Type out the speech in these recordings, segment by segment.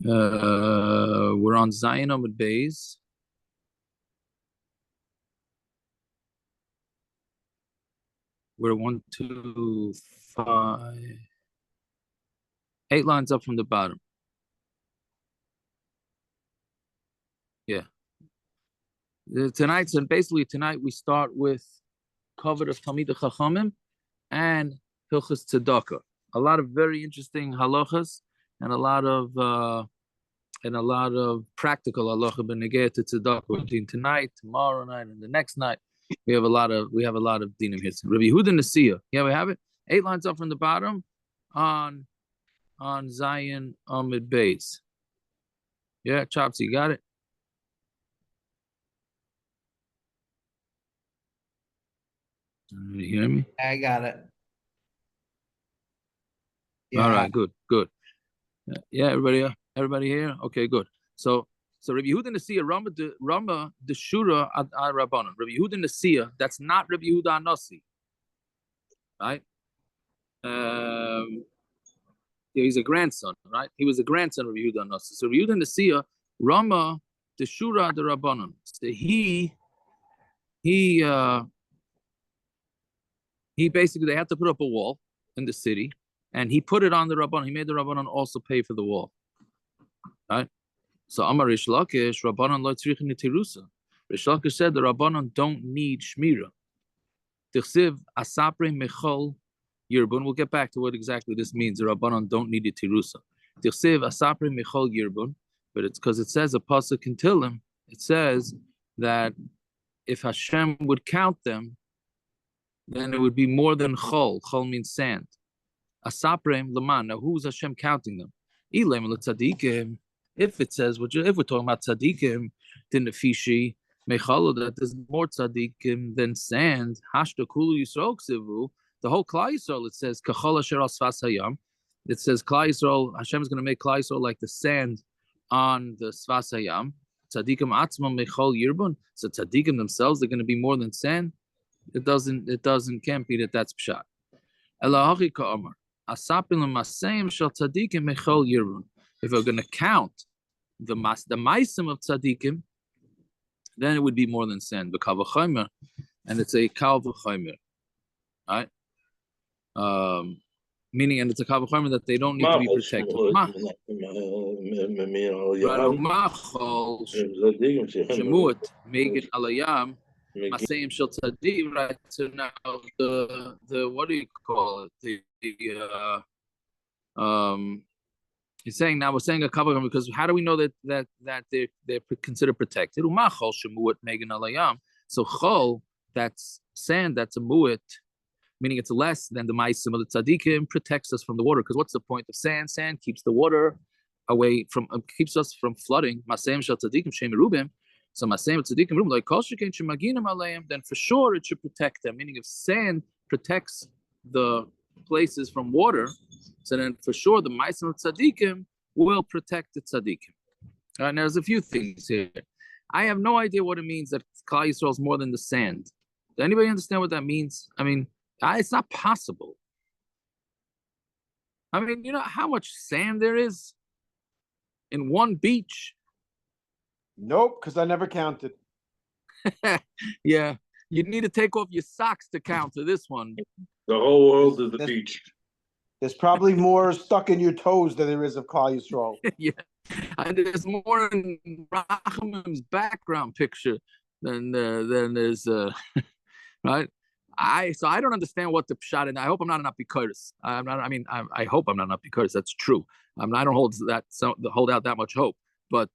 We're on Zion Amud Beis. We're 1, 2, 5, 8 lines up from the bottom. Yeah. Tonight we start with cover of Talmidei Chachamim and Hilchos Tzedakah. A lot of very interesting halachas and a lot of practical halacha b'negei to tzedakah between tonight, tomorrow night, and the next night. We have a lot of dinim here. Rabbi Yehuda Nasiya. Yeah, we have it. 8 lines up from the bottom on Zion Amud Beis. Yeah, Chopsy, you got it. You hear me? I got it. Yeah. All right, good. Yeah, everybody here? Okay, good. So Rabbi Yehuda Nasiya, Rama the Shura ad Rabbanon. Rabbi Yehuda Nasiya, that's not Rabbi Yehuda Nasi. Right? He's a grandson, right? He was a grandson of Rabbi Yehuda Nasi. So Rabbi Yehuda Nasiya, Rama the Shura ad Rabbanon. So he basically, they had to put up a wall in the city, and he put it on the Rabbanon. He made the Rabbanon also pay for the wall. Right? So Amar Rish Lakish, Rabbanon lo tzrichin tirusa. Rish Lakish said the Rabbanon don't need shmira. Tichsiv asapre mechol yirbun. We'll get back to what exactly this means. The Rabbanon don't need a tirusa. Tichsiv asapre mechol yirbun. But it's because it says a pasuk in Tehillim. It says that if Hashem would count them, then it would be more than chol. Chol means sand. Asaprem leman. Now, who's Hashem counting them? Ilem l'tzadikim. If it says, if we're talking about tzadikim, then the fishi mechalo, that there's more tzadikim than sand. Hashta kulu yisrael ksivu. The whole Klal Yisrael, it says kachol asher al sfas hayam. It says Klal Yisrael. Hashem is going to make Klal Yisrael like the sand on the sfas hayam. Tzadikim atzmam mechol yirbun. So tzadikim themselves, they're going to be more than sand. It can't be that's pshat. Elahachi ka'amar. Asapin l'masayim shel tzadikim mechol yirbun. If we're going to count the maisim of tzadikim, then it would be more than sand. The kavachomer, and it's a kavachomer, right? Meaning, and it's a kavachomer that they don't need to be protected. Shemut megin alayam masayim shel tzadik. Right. So now the what do you call it? He's saying now we're saying a couple of them because how do we know that they're considered protected? So chol, that's sand, that's a mu'et, meaning it's less than the ma'asim of the tzadikim, protects us from the water. Because what's the point of sand? Sand keeps the water away from, keeps us from flooding. Masayim shel tzadikim shem merubim. So masayim tzadikim merubim like kol shekain shemaginim aleihem. Then for sure it should protect them. Meaning if sand protects the places from water, so then for sure the ma'asim of tzadikim will protect the tzadikim. All right, now there's a few things here. I have no idea what it means that Klal Yisrael is more than the sand. Does anybody understand what that means? I mean, it's not possible. I mean, you know how much sand there is in one beach? Nope, because I never counted. Yeah, you need to take off your socks to count to this one. The whole world is the beach. There's probably more stuck in your toes than there is of Klal Yisrael. Yeah, and there's more in Rachamim's background picture than there's right. I don't understand what the pshat, and I hope I'm not an apikoros. I'm not. I mean, I hope I'm not an apikoros. That's true. I don't hold out that much hope. But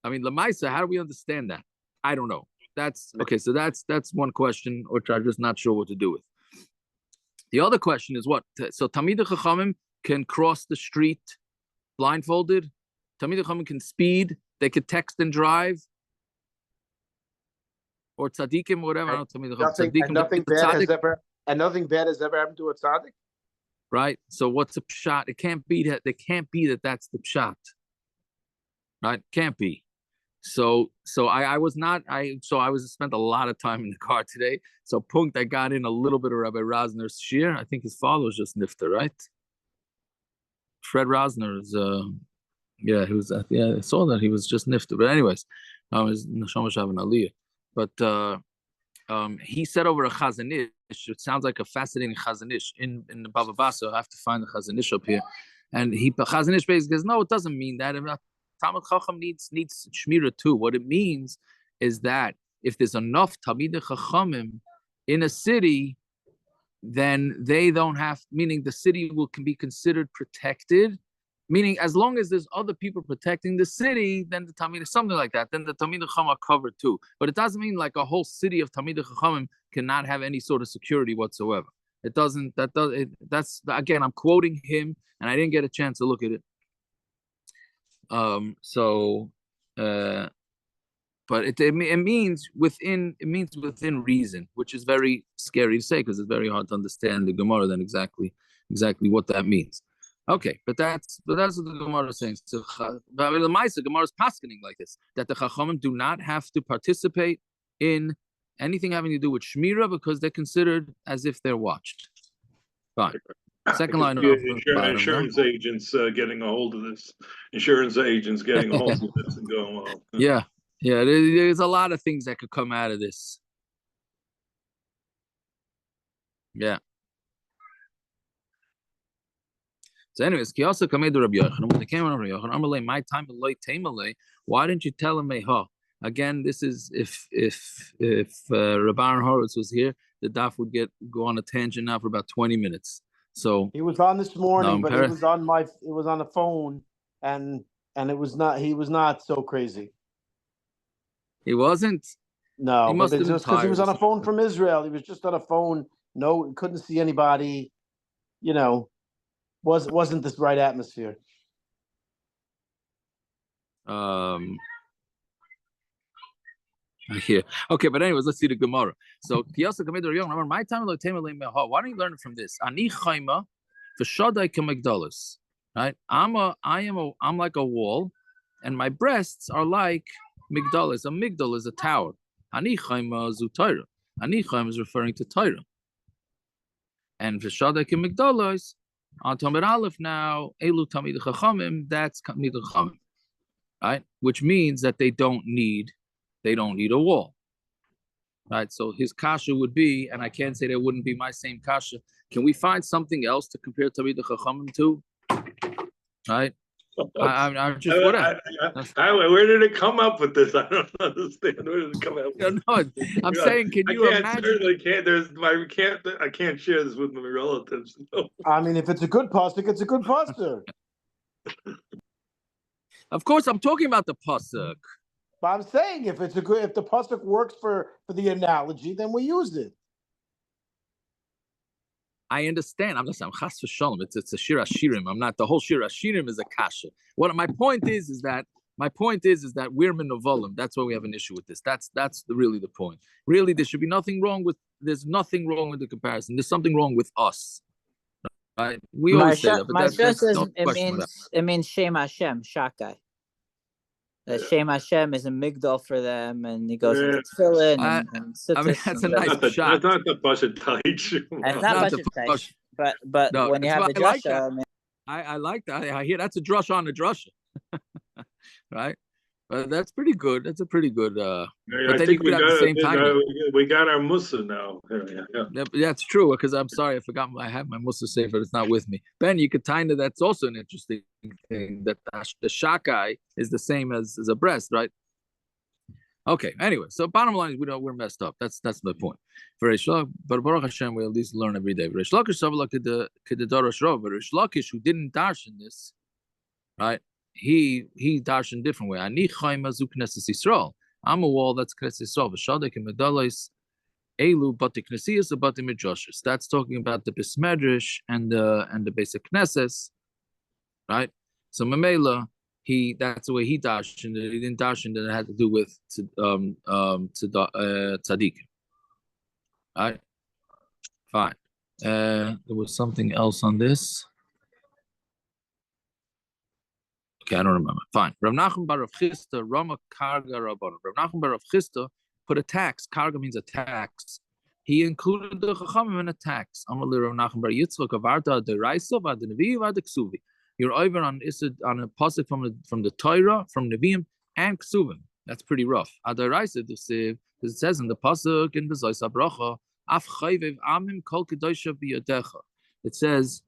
I mean, lemaisa, how do we understand that? I don't know. That's okay. So that's one question, which I'm just not sure what to do with. The other question is what? So Talmidei Chachamim can cross the street blindfolded. Talmidei Chachamim can speed. They could text and drive. Or tzaddikim, whatever. Nothing bad has ever happened to a tzaddik. Right. So what's the pshat? It can't be that. It can't be that. That's the pshat. Right. Can't be. So I spent a lot of time in the car today. So I got in a little bit of Rabbi Rosner's shir. I think his father was just nifter, right? Fred Rosner is Yeah, he was. Yeah, I saw that he was just nifted. But anyways, his neshama shav an aliyah. But he said over a chazanish. It sounds like a fascinating chazanish in the Bava Basra. I have to find the chazanish up here, and chazanish basically says no, it doesn't mean that. Talmid Chacham needs shmira too. What it means is that if there's enough Talmidei Chachamim in a city, then they don't have. Meaning the city can be considered protected. Meaning, as long as there's other people protecting the city, then the Talmidei, something like that, then the Talmidei Chacham are covered too. But it doesn't mean like a whole city of Talmidei Chachamim cannot have any sort of security whatsoever. It doesn't. That's again, I'm quoting him, and I didn't get a chance to look at it. But it means within reason, which is very scary to say because it's very hard to understand the Gemara then exactly what that means. Okay, but that's what the Gemara is saying. So, the Gemara is paskening like this, that the Chachamim do not have to participate in anything having to do with Shmira because they're considered as if they're watched. Fine. Second line. Insurance agents getting a hold of this. Insurance agents getting a hold of this and going, well. Yeah. There's a lot of things that could come out of this. Yeah. So anyways, Kiyasa Kamed Rabbi Yochanan, when they came on Rabbi Yochanan, Amalei, my time Tamalei, why didn't you tell him Again, this is if Rabban Horowitz was here, the daf would go on a tangent now for about 20 minutes. So he was on this morning, but it was on the phone, and he was not so crazy. He wasn't? No, but it's just because he was on a phone from Israel. He was just on a phone. No, couldn't see anybody. Wasn't this right atmosphere? Here. Okay, but anyways, let's see the Gemara. So my time, why don't you learn it from this? Ani chayma v'shadai k'migdalos. Right? I'm like a wall, and my breasts are like migdalos. A migdal is a tower. Ani chayma zu Torah. Ani chayma is referring to Torah. And v'shadai k'migdalos on Talmud Aleph now, elu Talmidei Chachamim, that's Talmidei Chachamim, right? Which means that they don't need a wall, right? So his kasha would be, and I can't say that wouldn't be my same kasha. Can we find something else to compare Talmidei Chachamim to? Right? I'm just whatever. Where did it come up with this? I don't understand. Where did it come up? I'm saying, can you imagine? I can't share this with my relatives. No. I mean, if it's a good pasuk, it's a good pasuk. Of course, I'm talking about the pasuk. But I'm saying if the pasuk works for the analogy, then we use it. I understand. I'm not saying chas v'shalom. It's a shir hashirim. I'm not. The whole shir hashirim is a kasha. What my point is that we're minovolim. That's why we have an issue with this. That's really the point. Really, there should be nothing wrong with. There's nothing wrong with the comparison. There's something wrong with us. Right? We always say that. But that's no it means Shem Hashem, Shakai. Shem Hashem is a migdal for them, and he goes into tefillin and I mean, that's a nice shot. That's not the Pasha Taich. It's not Pasha Taich, but no, when you have the drasha, I like that. I hear that's a drush on a drasha, right? But that's pretty good. That's a pretty good. But then you could at the same time. We got our Musa now. Yeah, that's true. Because I'm sorry, I forgot. I have my Musa sefer. It's not with me. Ben, you could tie into that's also an interesting thing. That the shakai is the same as a breast, right? Okay. Anyway, so bottom line is we're messed up. That's the point. For Reish Lakish, but Baruch Hashem, we at least learn every day. Reish Lakish, but Reish Lakish, who didn't darshan this, right? He darshan different way. Ani chayma zu knesses Yisrael. I'm a wall that's knesses Yisrael. V'shadek imedalais elu bati knessiyas bati midrashos. That's talking about the Bismedrish and the basic knesses, right? So Mamela, that's the way he darshan it. He didn't darshan that it had to do with tzaddik. Right? Fine. There was something else on this. Okay, I don't remember. Fine. Rav Nachum bar Rav Chisda, Rama Karga Rabbanon. Rav Nachum bar Rav Chisda put a tax. Karga means a tax. He included the Chachamim in a tax. Amalei Rav Nachum bar Yitzchak avarta deraisa v'ad nevi v'ad ksuvi. You're over on a pasuk from the Torah, from Nevi'im and Ksuvim. That's pretty rough. Adaraisa, because it says in the pasuk in the Zoysa Bracha, Af chayvev amim kol kedosha biyadecha. It says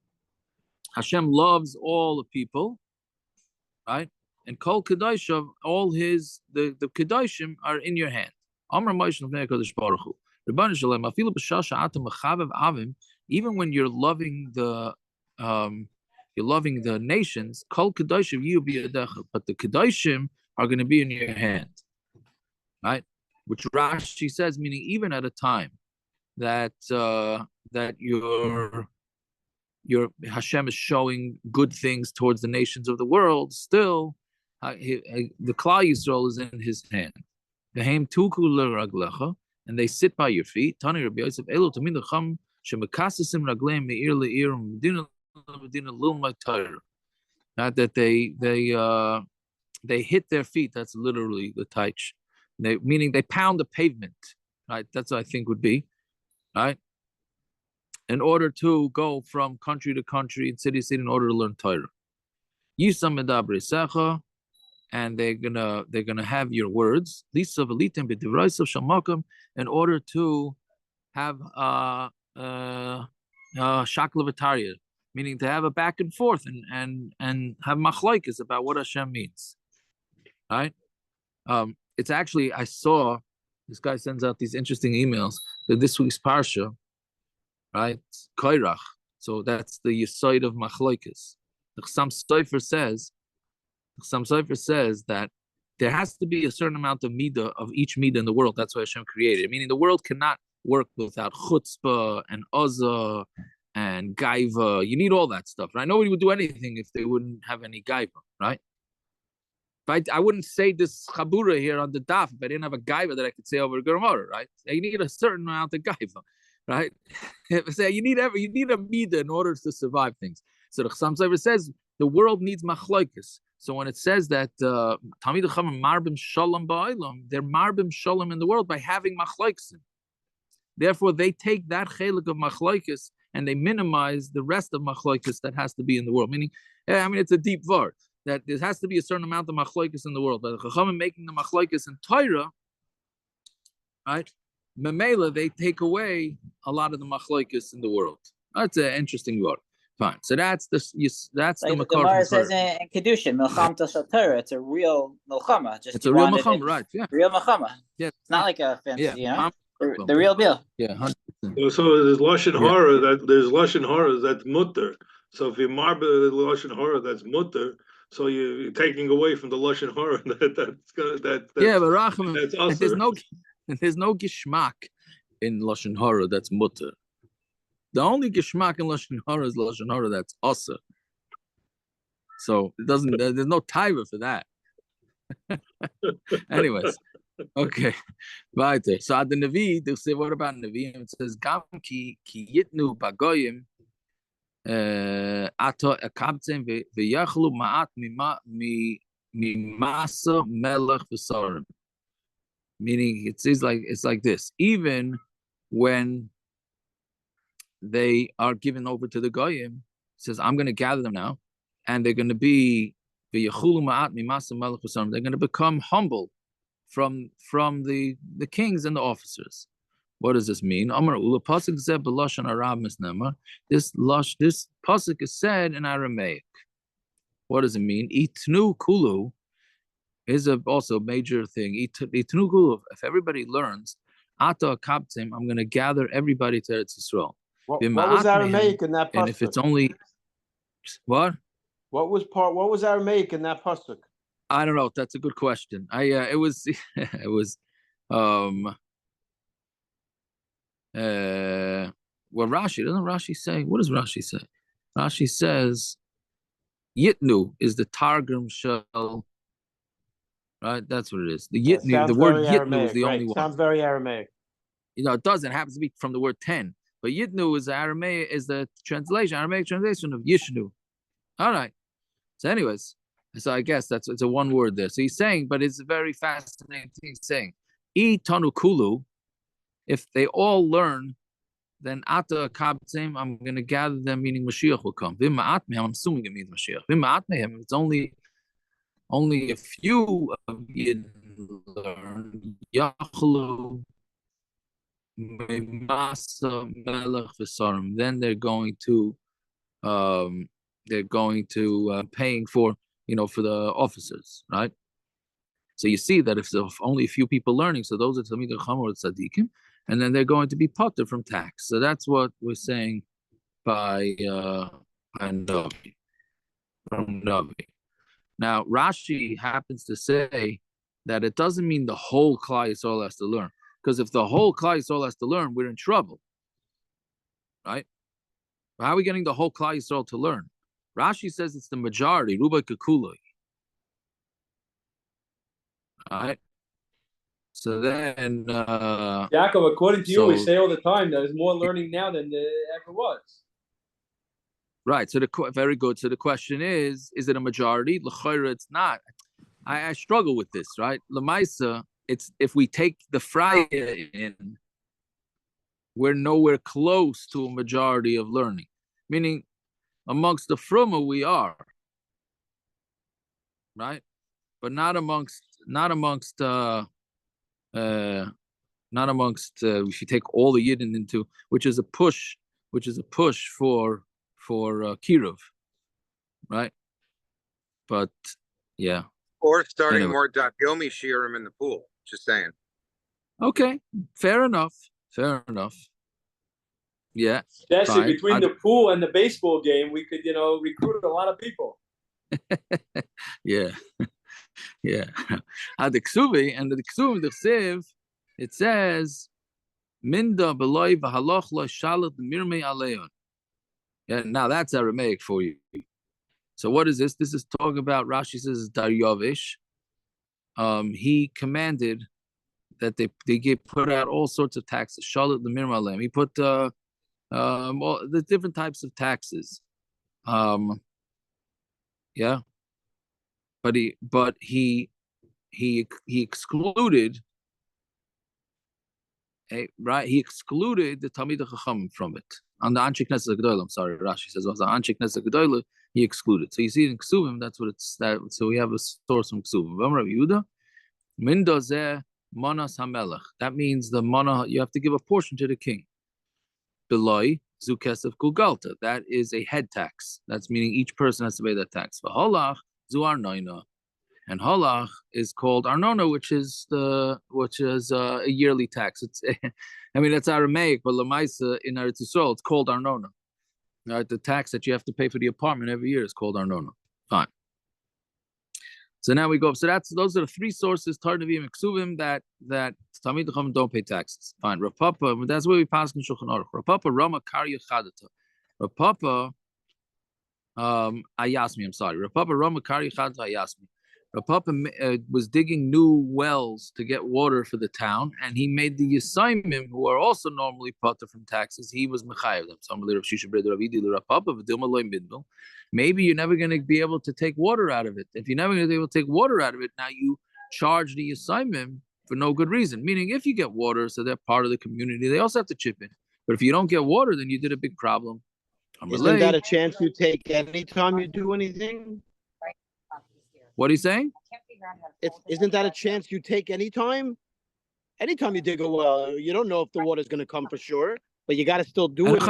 Hashem loves all the people, right? And kol kedosha, all the kedoshim are in your hand. Amar Moshe l'fnei HaKadosh Baruch Hu. Rebbeinu Shalom, afilu b'shasha atam mechavev avim, even when you're loving the nations, kol kedoshim you biyadecha, but the kedoshim are going to be in your hand, right? Which Rashi says, meaning even at a time that your Hashem is showing good things towards the nations of the world, still the Klal Yisrael is in His hand. And they sit by your feet. Tani Rabbi Yosef, Elo tamid lecham shemekasasim ragleim meir leir medina lilmad Torah. Not that they hit their feet. That's literally the taich. Meaning they pound the pavement. Right. That's what I think would be. Right. In order to go from country to country and city to city in order to learn Torah. Yisam medabre secha. And they're gonna have your words, in order to have shaklavataria, meaning to have a back and forth and have machlokes about what Hashem means. Right? It's actually, I saw this guy sends out these interesting emails that this week's parsha, right? Koirach. So that's the yisoid of machlokes. The Chassam Sofer says that there has to be a certain amount of midah of each midah in the world. That's why Hashem created it. Meaning the world cannot work without chutzpah and azah and gaiva. You need all that stuff, right? Nobody would do anything if they wouldn't have any gaiva, right? But I wouldn't say this chabura here on the daf if I didn't have a gaiva that I could say over Gemara, right? You need a certain amount of gaiva, right? You need a midah in order to survive things. So the Chassam Sofer says the world needs machlokes. So when it says that Talmid Chacham marbim shalom ba'olam, they're marbim shalom in the world by having machlokes. Therefore, they take that chelik of machlokes and they minimize the rest of machlokes that has to be in the world. Meaning, it's a deep word that there has to be a certain amount of machlokes in the world. But the Chacham making the machlokes in Torah, right? Memela, they take away a lot of the machlokes in the world. That's an interesting word. Fine. So that's the Gemara says in Kedushin, Milchamta Torah. It's a real milchama. It's a real milchama, right? Yeah. Real milchama. Yeah. It's not like a fancy, the real deal. Yeah. 100%. So there's lashon hara that's mutter. So if you marble the lashon hara that's mutter, so you're taking away from the lashon hara that's yeah, but Rachman, there's no gishmak in lashon hara that's mutter. The only geshmak in lashon hara is lashon hara that's asa. So it doesn't. There's no taiva for that. Anyways, okay. Right. So at the Navi, they say, what about Navi? It says, "Gam ki yitnu bagoyim ato akabtzem v'yachlu ma'at mimasa melech v'sarim." Meaning, it's like this. Even when they are given over to the goyim, says, I'm going to gather them now, and they're going to be they're going to become humble from the kings and the officers. What does this mean? This pasuk is said in Aramaic. What does it mean? Itnu kulu is also a major thing. Itnu kulu, if everybody learns, ata kaptim, I'm going to gather everybody to Eretz Yisrael. What was Aramaic in that pasuk? And if it's only what was Aramaic in that pasuk? I don't know. That's a good question. It was well, Rashi, doesn't Rashi say? What does Rashi say? Rashi says Yitnu is the Targum shell. Right? That's what it is. The Yitnu, the word Yitnu is the only one. Sounds very Aramaic. It doesn't. It happens to be from the word 10. But Yitnu is Aramaic, is the Aramaic translation of Yishnu. All right. So anyways, so I guess it's a one word there. So he's saying, but it's a very fascinating thing. He's saying, I tanu kulu, if they all learn then ata kabtzim, I'm going to gather them, meaning Mashiach will come. Vim ma'at mehem, I'm assuming it means Mashiach. Vim ma'at mehem, it's only a few of Yidden learn. Yachlu me'masa melech v'sarim. Then they're going to paying for for the officers, right? So you see that if there's only a few people learning, so those are Talmidei Chacham or Tzaddikim, and then they're going to be potter from tax. So that's what we're saying by Navi, from Navi. Now Rashi happens to say that it doesn't mean the whole Klal Yisrael has to learn, because if the whole Klal Yisrael has to learn, we're in trouble, right? How are we getting the whole Klal Yisrael to learn? Rashi says it's the majority, Ruba Kekuloi. All right. So then, Yaakov, according to you, we say all the time there's more learning now than there ever was. Right. So very good. So the question is it a majority? L'chayra, it's not. I struggle with this, right? Lamaisa, it's if we take the Freya in, we're nowhere close to a majority of learning. Meaning, amongst the Fruma we are, right? But not amongst if you take all the Yidden into, which is a push for Kiruv, right? But yeah. Or starting more Yomi Shiurim in the pool. Just saying. Okay, fair enough. Yeah. Especially between the pool and the baseball game, we could, recruit a lot of people. Yeah. Yeah. The Ksuvi, and the Ksuvi, the Siv, it says, Minda beloy v'haloch lo shalat mirmei aleon. Yeah, now that's Aramaic for you. So what is this? This is talking about, Rashi says, Daryavish. He commanded that they put out all sorts of taxes. Shalat the mirmei aleon. He put all the different types of taxes. Yeah. But he excluded, right? He excluded the Talmidei Chacham from it. On the Anshe Knesset Gedolah, I'm sorry, Rashi says on the Anshe Knesset Gedolah, he excluded. So you see it in Ksuvim, that's what it's that. So we have a source from Ksuvim. V'amar Yehuda, min dozeh manas hamelech. That means the mana, you have to give a portion to the king. Beloi zu kesef gugalta. That is a head tax. That's meaning each person has to pay that tax. V'holach zu arnoina. And halach is called arnona, which is a yearly tax. It's, I mean, that's Aramaic, but lamaisa in Eretz Yisrael, it's called arnona. Right, the tax that you have to pay for the apartment every year is called arnona. Fine. So now we go. So those are the three sources: Tarnavim and Ksuvim that Talmidei Chacham don't pay taxes. Fine. Rav Papa, that's where we pass in Shulchan Aruch. Rav Papa Rama Karya Chadata. Rav Papa Ayasmi. I'm sorry. Rav Papa Rama Karya Chadata Ayasmi. Rav Papa was digging new wells to get water for the town, and he made the Yisayimim, who are also normally potter from taxes, he was mechayev them. Maybe you're never going to be able to take water out of it. If you're never going to be able to take water out of it, now you charge the Yisayimim for no good reason. Meaning, if you get water, so they're part of the community, they also have to chip in. But if you don't get water, then you did a big problem. Isn't that a chance you take anytime you do anything? What are you saying? Isn't that a chance you take anytime? Anytime you dig a well, you don't know if the water's going to come for sure, but you got to still do it.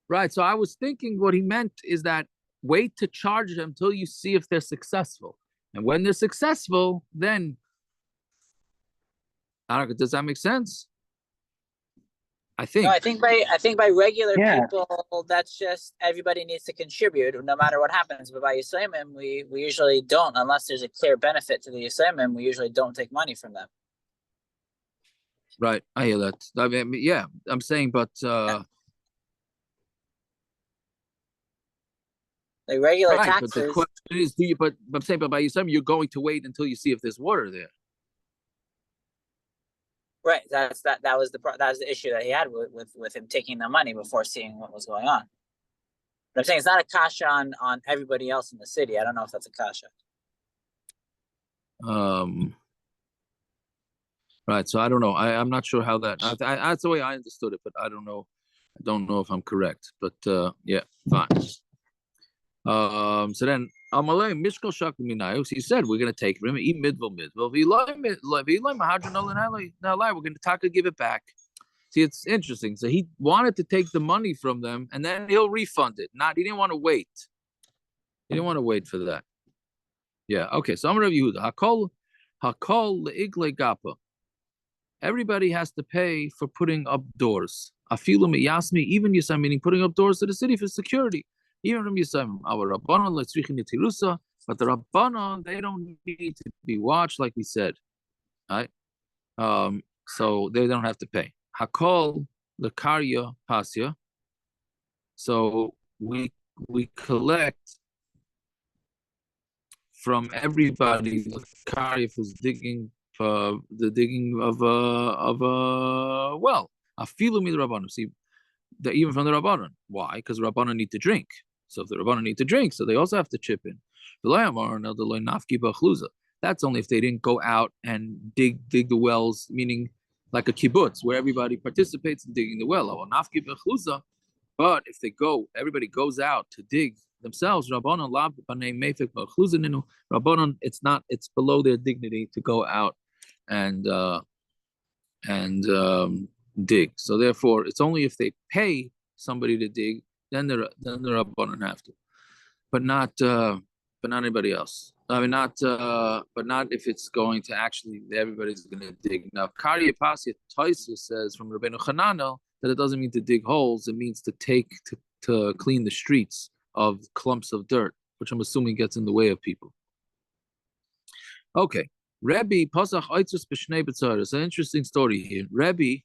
Right. So I was thinking what he meant is that wait to charge them until you see if they're successful. And when they're successful, then I don't know, does that make sense? I think. No, I think by regular people, that's just everybody needs to contribute no matter what happens. But by Yisraelim, we usually don't, unless there's a clear benefit to the Yisraelim, we usually don't take money from them. Right, I hear that. I mean, yeah, I'm saying, but the regular taxes. But the question is, but I'm saying, but by Yisraelim, you're going to wait until you see if there's water there. Right, that was the issue that he had with him taking the money before seeing what was going on. But I'm saying it's not a kasha on everybody else in the city. I don't know if that's a kasha. Right. So I don't know. I'm not sure how that. That's the way I understood it, but I don't know. I don't know if I'm correct. But yeah, fine. So then Amalei Mishkal Shakli Minayos. He said we're going to take him. Eat midvil. If he like we're going to give it back. See, it's interesting. So he wanted to take the money from them, and then he'll refund it. He didn't want to wait. He didn't want to wait for that. Yeah. Okay. So I'm going to review the Hakol Leigle Gapa. Everybody has to pay for putting up doors. Afilu miyasmi, even Yisam, meaning putting up doors to the city for security. Even from Yisam, our Rabbanon letzrichin netirusa, but the Rabbanon, they don't need to be watched, like we said, right? So they don't have to pay. Hakol lekarya pasya. So we collect from everybody the karya who's digging for the digging of a well. Afilu mi Rabbanon. See, even from the Rabbanon. Why? Because the Rabbanon need to drink. So if the Rabbanon need to drink, so they also have to chip in. That's only if they didn't go out and dig the wells, meaning like a kibbutz where everybody participates in digging the well. But if they go, everybody goes out to dig themselves. Rabbanon, it's below their dignity to go out and dig. So therefore, it's only if they pay somebody to dig, then the Rabbanon have to, but not anybody else. I mean, but not if it's going to actually everybody's going to dig. Now, Karya Pasya Taisa says from Rabbeinu Chananel that it doesn't mean to dig holes; it means to to clean the streets of clumps of dirt, which I'm assuming gets in the way of people. Okay. Rebbe Pasach Aitzus B'Shnei B'Tzaros. It's an interesting story here. Rebbe,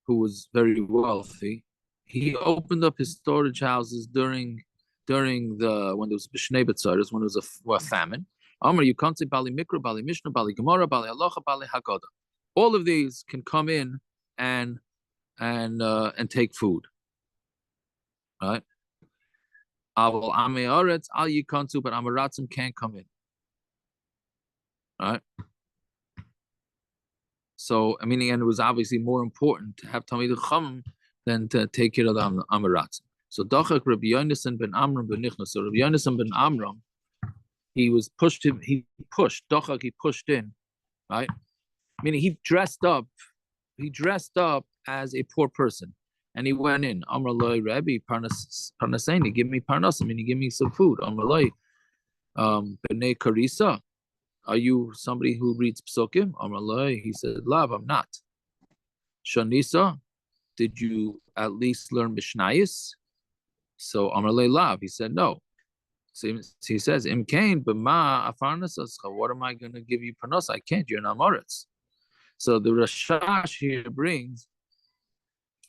who was very wealthy, he opened up his storage houses during when there was B'Shnei B'Tzaros, when there was a famine. Amar, you can't say Bali Mikra, Bali Mishnah, Bali Gemara, Bali Halacha, Bali Haggadah. All of these can come in and take food. Right? Aval Ame Aretz Al Yikantu, but Amaratzim can't come in. All right. So, I mean, and it was obviously more important to have Talmidei Chacham than to take care of the Amaratzim. So, Dachak Rabbi Yonasan ben Amram ben Nichnas. So, Rabbi Yonasan ben Amram, he pushed in, right? Meaning he dressed up as a poor person, and he went in. Amar loy Rabbi Parnaseni, give me parnas. I mean, give me some food. Amar loy, b'nei karisa. Are you somebody who reads psukim? Amalai, he said, Lav, I'm not. Shanisa, did you at least learn Mishnayis? So Amalai Lav, he said, no. So he says, Imkain, b'ma afarnasascha, what am I going to give you panos? I can't, you're an Amoritz. So the Rashash here brings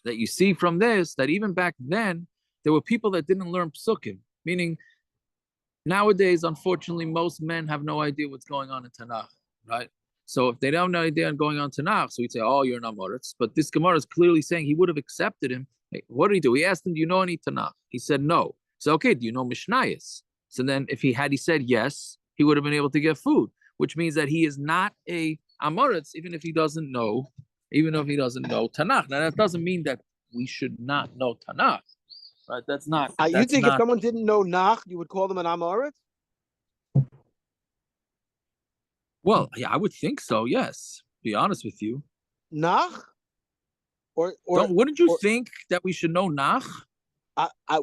that you see from this, that even back then, there were people that didn't learn psukim, meaning nowadays, unfortunately, most men have no idea what's going on in Tanakh, right? So if they don't have no idea what's going on in Tanakh, so we'd say, oh, you're an Amoritz. But this Gemara is clearly saying he would have accepted him. Hey, what did he do? He asked him, do you know any Tanakh? He said, no. So, okay, do you know Mishnayis? So then if he said yes, he would have been able to get food, which means that he is not a Amoritz, even if he doesn't know Tanakh. Now, that doesn't mean that we should not know Tanakh. Right, that's not. You think if someone didn't know Nach, you would call them an Amoritz? Well, yeah, I would think so. Yes, be honest with you. Nach, wouldn't you think that we should know Nach?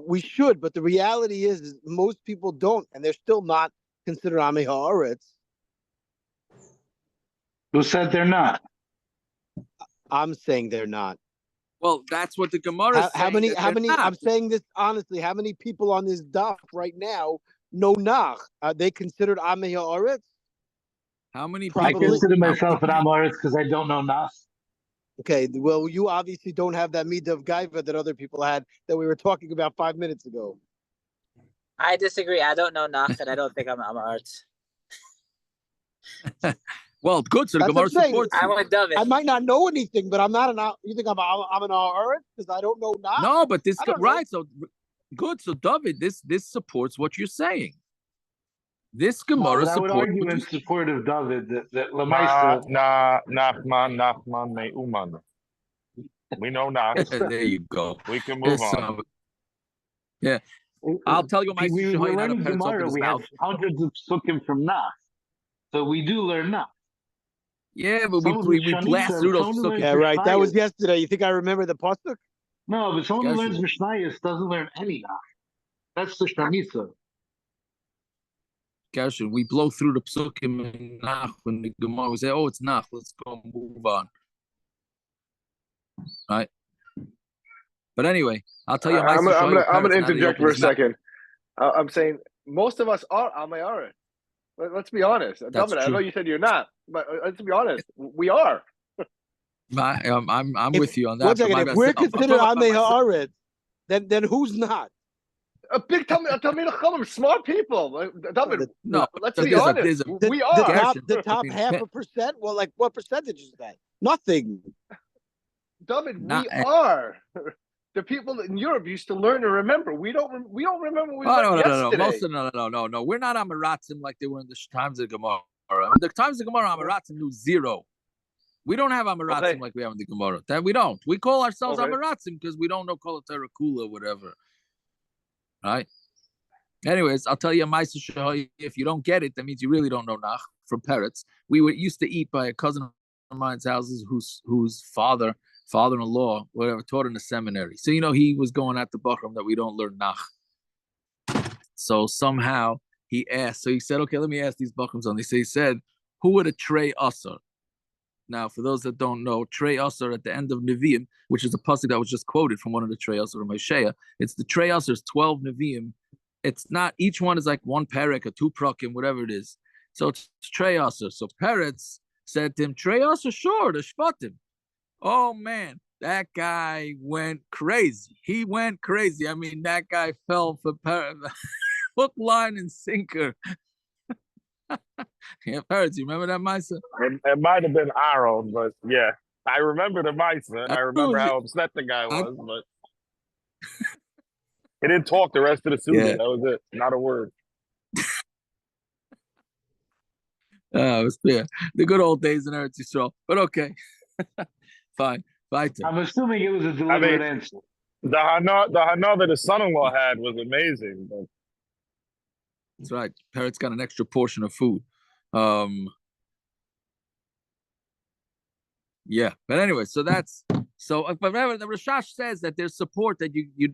We should, but the reality is most people don't, and they're still not considered Amei Haaretz. Who said they're not? I'm saying they're not. Well, that's what the Gemara says. How many? I'm saying this honestly. How many people on this daf right now know Nach? Are they considered Amei Haaretz? How many people? I consider myself an Amoritz because I don't know Nach. Okay, well, you obviously don't have that midah of gaiva that other people had that we were talking about 5 minutes ago. I disagree. I don't know Nach, and I don't think I'm Amoritz. Well, good. So the Gemara supports you. I went David. I might not know anything, but I'm not an. You think I'm an Haaretz because I don't know Nach? No, but this right. So good. So David, this supports what you're saying. This Gemara I would supports. argue in support of David that Nah, Lamaisa. Nachman, Meuman. We know not. There you go. We can move on. Yeah, I'll tell you my We're learning Peretz Gemara. opened his We have mouth. hundreds of psukim from Nach, so we do learn Nach. Yeah, but Someone we who's blast Shanisa, through those someone who learns psukim. Yeah, right. That was Mishnayos. yesterday. You think I remember the pasuk? No, but someone who Gotcha. learns Mishnayos doesn't learn any Nach. That's the Shanisa. Gershon, we blow through the psukim and Nach when the Gemara we say, "Oh, it's Nach. Let's go move on." Right. But anyway, I'll tell you. I'm gonna interject for a Peretz now second. I'm saying most of us are Amayara. Let's be honest. That's David, I know true. you said you're not, but let's be honest. We are. I'm with you on that. One second. but If we're I'll considered talk about Amei myself. Haaretz, then who's not? A big Talmid Chacham, smart people. David, No, let's there's be a- honest. there's a- We The are. top, Gershon, the top I mean, 0.5%. Well, like what percentage is that? Nothing. David, Not- we are. The people in Europe used to learn and remember. We don't remember. We Oh, no, learned no, no, yesterday. most of no. We're not Amaratzim like they were in the times of Gemara. The times of Gemara, Amaratzim knew zero. We don't have Amaratzim Okay. like we have in the Gemara. That we don't. We call ourselves Okay. Amaratzim because we don't know Kol Torah Kula, whatever. Right? Anyways, I'll tell you a Ma'aser Shehai. If you don't get it, that means you really don't know Nach from Peretz. We were used to eat by a cousin of mine's houses whose father-in-law, whatever, taught in the seminary. So, he was going at the Bachram that we don't learn Nach. So somehow he asked, so he said, okay, let me ask these Bachrams on this. So he said, who would a Trey Asar? Now, for those that don't know, Trey Asar at the end of Nevi'im, which is a pasuk that was just quoted from one of the Trey Asar of Moshe, it's the Trey Asar's 12 Nevi'im. It's not, each one is like one parak, a two prakim, whatever it is. So it's Trey Asar. So Peretz said to him, Trey Asar, sure, the Shvatim. Oh man, that guy went crazy. He went crazy. I mean, that guy fell for hook, line, and sinker. Yeah, Peretz, you remember that Ma'aser? It might have been Aaron, but yeah, I remember the Ma'aser, and I remember how upset the guy was, but he didn't talk the rest of the Suda. Yeah. That was it. Not a word. It was the good old days in Eretz Yisrael. But okay, fine. Weiter. I'm assuming it was a deliberate answer. The hana that his son-in-law had was amazing. But That's right. Peretz got an extra portion of food. Yeah, but anyway, but remember, the Rashash says that there's support that you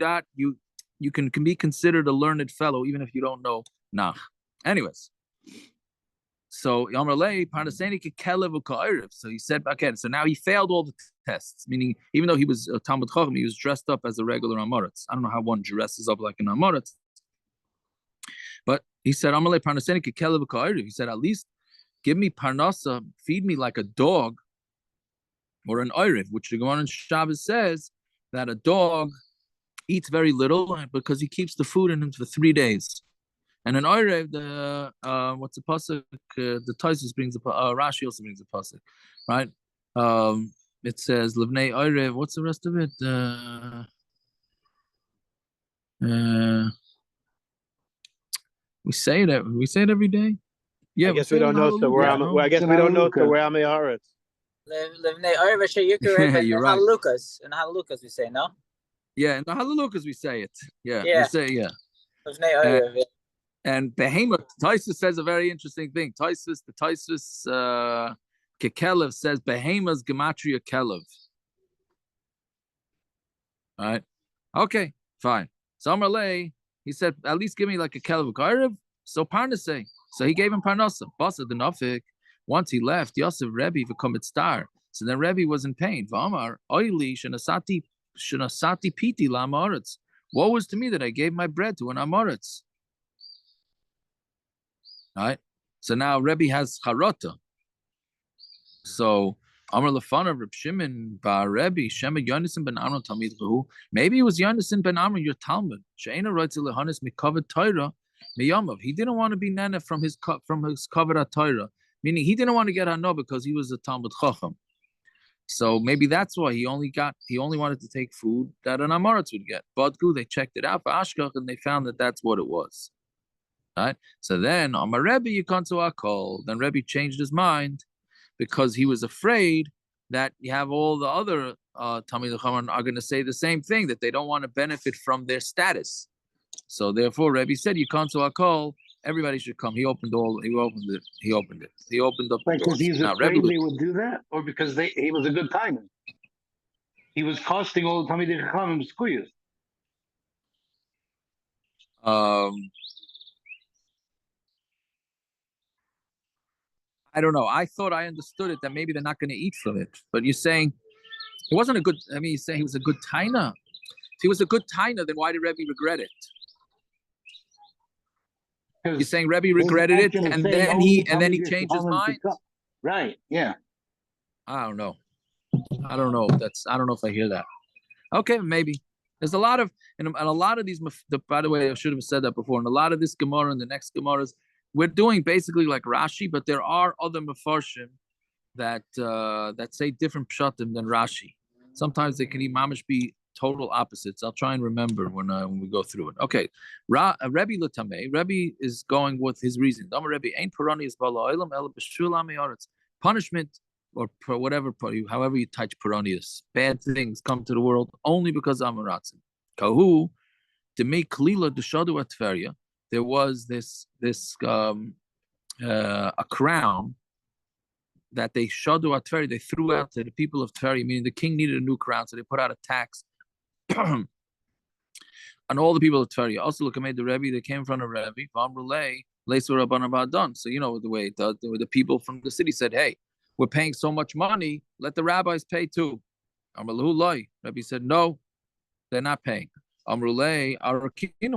can be considered a learned fellow even if you don't know Nach. Anyways, so Yamrlei Parnaseni Kelev Ka'iriv. So he said again. So now he failed all the tests, meaning even though he was a Talmud Chacham, he was dressed up as a regular Amoritz. I don't know how one dresses up like an Amoritz, but he said Yamrlei Parnaseni Kelev Ka'iriv. He said at least give me parnasa, feed me like a dog. Or an oiriv, which the Gemara in Shabbos says that a dog eats very little because he keeps the food in him for 3 days. And an oiriv, what's the pasuk? The Taisus brings Rashi also brings the pasuk, right? It says livnei oiriv. What's the rest of it? We say it. We say it every day. Yeah, I guess we don't know. So I guess we don't know. So we're Amei Haaretz. You're right. In Halalukas we say, no? Yeah, in the Halalukas we say it. Yeah, Yeah. we say, yeah. And Behemoth, Taisus says a very interesting thing. The Taisus Kekelev says Behemoth's Gematria Kelev. All right. Okay, fine. So Amalei, he said, at least give me like a Kelev Gairev. So Parnasei. So he gave him Parnasa. Basa the Nafik. Once he left, Yosef Rebbe become its star. So then Rebbe was in pain. V'amar, oili shenasati piti la'amoritz. Woe was to me that I gave my bread to an amoritz. All right. So now Rebbe has charota. So Amar lefanav Reb Shimon bar Rebbe Shema Yonasan ben Amram Talmid Chahu. Maybe it was Yonasan ben Amram your Talmud. She'ena writes lehanis mikovet Torah miyamav. He didn't want to be nana from his covet Torah. Meaning he didn't want to get Hano because he was a Talmud Chacham. So maybe that's why he only wanted to take food that an Amoritz would get. Badgu, they checked it out for Ashkach and they found that that's what it was. Right? So then on my Rebbe, you come to our call. Then Rebbe changed his mind because he was afraid that you have all the other Talmidei Chacham are going to say the same thing, that they don't want to benefit from their status. So therefore, Rebbe said, you come to our call, everybody should come. He opened up the Because doors. he's Now, afraid Rebbe, they would do that, or because he was a good timer. He was costing all the Talmidei Chachamim skuyas. I don't know. I thought I understood it that maybe they're not going to eat from it. But you're saying it wasn't a good, you're saying he was a good taina. If he was a good taina, then why did Rebbe regret it? You're saying Rebbe regretted it, and then he changed his mind. Right? Yeah. I don't know. I don't know. I don't know if I hear that. Okay, maybe. There's a lot of and a lot of these. By the way, I should have said that before. And a lot of this Gemara and the next Gemaras, we're doing basically like Rashi, but there are other Mefarshim that say different pshatim than Rashi. Sometimes they can mamish be total opposites. I'll try and remember when we go through it. Okay, Rebbe Latame. Rebbe is going with his reason. Punishment or whatever, however you touch Peronius, bad things come to the world only because of Amaratzim. Kahu, to make Kalila Deshadu at Tveria, there was this a crown that they shadu at Tveria, they threw out to the people of Tveria, meaning the king needed a new crown, so they put out a tax on all the people of Tveria. Also, look, I made the Rebbe, they came from a Rebbe, so you know the way the people from the city said, hey, we're paying so much money, let the rabbis pay too. Rebbe said, no, they're not paying. Amrulay,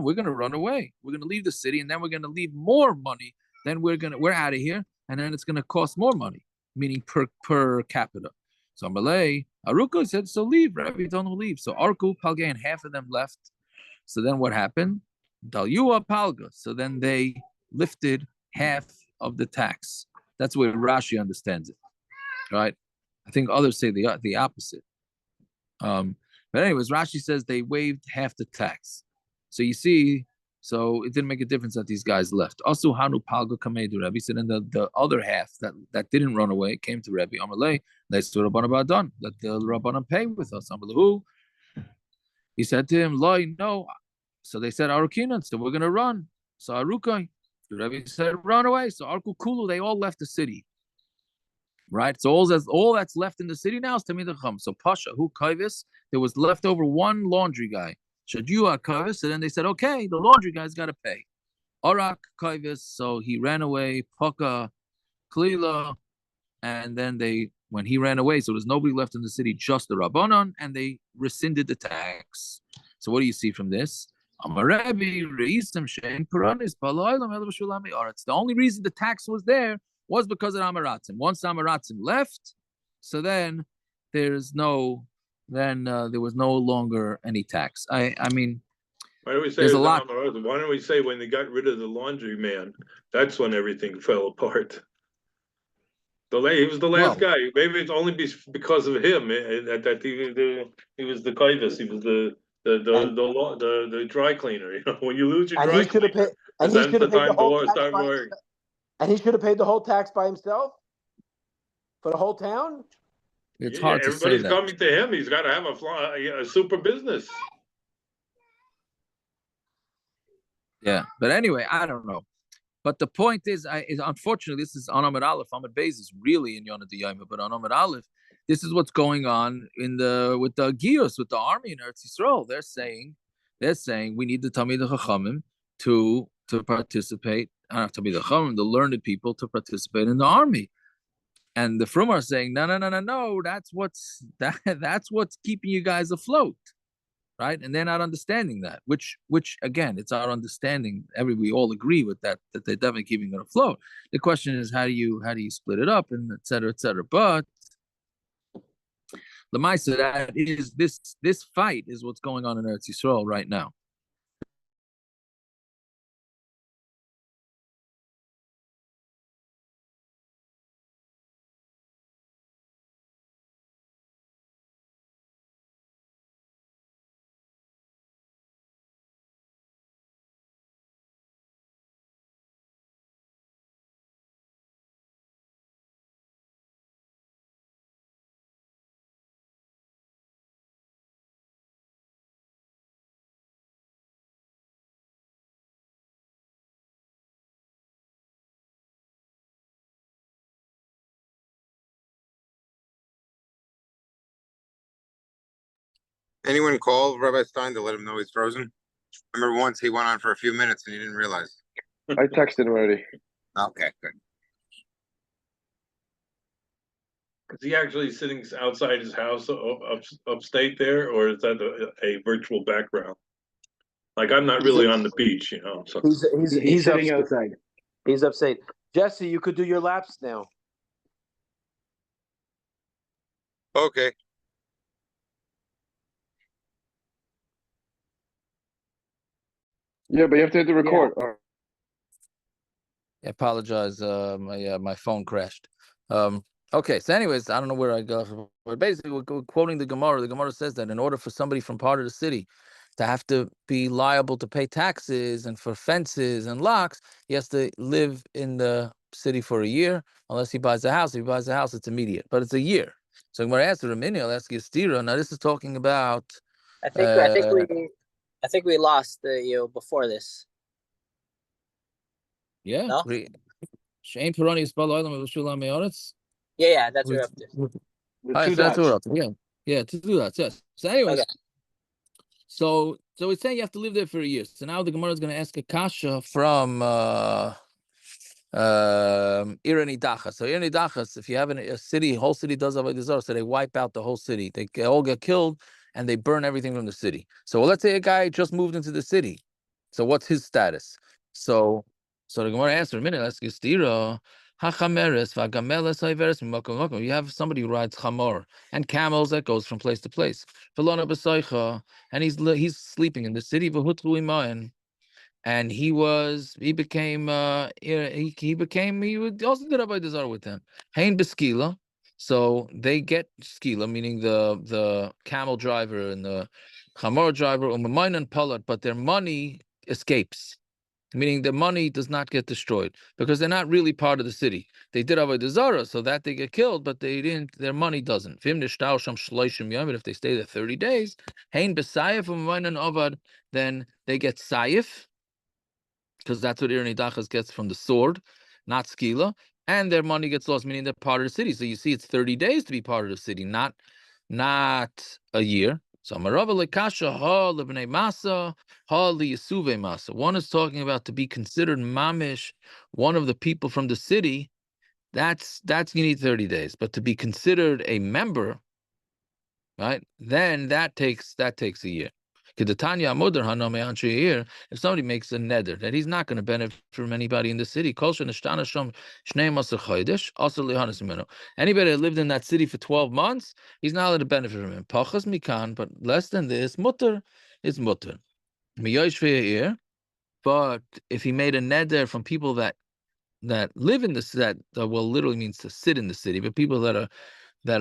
we're going to run away. We're going to leave the city, and then we're going to leave more money. Then we're out of here, and then it's going to cost more money, meaning per capita. So Amrulay, Aruka said, so leave. Rebbe told them leave. So Arku, Palga, and half of them left. So then what happened? Dalyua Palga. So then they lifted half of the tax. That's where Rashi understands it, right? I think others say the opposite. But anyways, Rashi says they waived half the tax. So you see, so it didn't make a difference that these guys left. Also, Hanu Palga Kamedu Rebbe said, and the other half that didn't run away came to Rebbe Amalei. Let's do Rabbanan Badan. Let the Rabbanan pay with us. Amalahu. He said to him, Loi, no. So they said, Arukinan, so we're going to run. So Arukai, the Rebbe said, run away. So Arku Kulu, they all left the city. Right? So all that's left in the city now is Talmidei Chacham. So Pasha, who Kaivis, there was left over one laundry guy. Shadua Kaivis, and then they said, okay, the laundry guy's got to pay. Arak Kaivis, so he ran away, Paka, Klila, and then when he ran away, so there's nobody left in the city, just the Rabbanon, and they rescinded the tax. So what do you see from this? The only reason the tax was there was because of Amaratzim. Once Amaratzim left, so then there was no longer any tax. I mean, why don't we say there's a lot. Why don't we say when they got rid of the laundry man, that's when everything fell apart. He was the last guy. Maybe it's only because of him that he was the kaivis. He was the dry cleaner. You know, when you lose your dry cleaner, that's the time to start worrying. And he should have paid the whole tax by himself for the whole town. It's hard to say that. Everybody's coming to him. He's got to have a super business. Yeah, but anyway, I don't know. But the point is unfortunately, this is on Amud Aleph. Amud Beis is really in Yonah D'Yoma, but on Amud Aleph, this is what's going on with the Gius, with the army in Eretz Yisrael. They're saying we need the Talmidei Chachamim to participate. Talmidei Chachamim, the learned people, to participate in the army. And the Frum are saying, no. That's what's keeping you guys afloat. Right, and they're not understanding that, which again, it's our understanding. We all agree with that they're definitely keeping it afloat. The question is, how do you split it up, and et cetera, et cetera. But the Maisa, that is this fight is what's going on in Eretz Yisrael right now. Anyone call Rabbi Stein to let him know he's frozen? I remember once he went on for a few minutes and he didn't realize. I texted already. Okay, good. Is he actually sitting outside his house upstate there, or is that a virtual background? Like, I'm not really on the beach, you know. So He's sitting upstate. outside. He's upstate. Jesse, you could do your laps now. Okay. Yeah, but you have to hit the record. I apologize. My phone crashed. Okay. So, anyways, I don't know where I go. But basically, we're quoting the Gemara. The Gemara says that in order for somebody from part of the city to have to be liable to pay taxes and for fences and locks, he has to live in the city for a year, unless he buys a house. If he buys a house, it's immediate, but it's a year. So Gemara asks Ramini, I'll ask you Stira. Now this is talking about. I think we lost you before this. Yeah. No? Shane Peroni is Yeah, that's what we're up to. That's what we're up to. Yeah, to do that. Yes. So anyways, Okay. so it's saying you have to live there for a year. So now the Gemara is going to ask a kasha from Irani Dachas. So Irani Dachas, if you have a city, whole city does Avodah Zarah, so they wipe out the whole city. They all get killed and they burn everything from the city. So let's say a guy just moved into the city. So what's his status? So the Gemara answered, a minute, let's get stira. You have somebody who rides chamor and camels that goes from place to place. And he's sleeping in the city of and he became he would also did Avodah Zarah with them. Hein beskila. So they get skila, meaning the camel driver and the chamor driver, and palat, but their money escapes. Meaning the money does not get destroyed because they're not really part of the city. They did Avodah Zarah, so that they get killed, but they didn't. Their money doesn't. But if they stay there 30 days, then they get sayif, because that's what Irani Dachas gets from the sword, not skila, and their money gets lost, meaning they're part of the city. So you see, it's 30 days to be part of the city, not a year. So Marava lekasha ha lebnei masa ha liyasuve masa. One is talking about to be considered mamish, one of the people from the city. That's you need 30 days. But to be considered a member, right? Then that takes a year. If somebody makes a neder that he's not going to benefit from anybody in the city, anybody that lived in that city for 12 months, he's not allowed to benefit from him. Pachas mikan, but less than this, mutter is mutter. But if he made a neder from people that live in the that well, literally means to sit in the city, but people that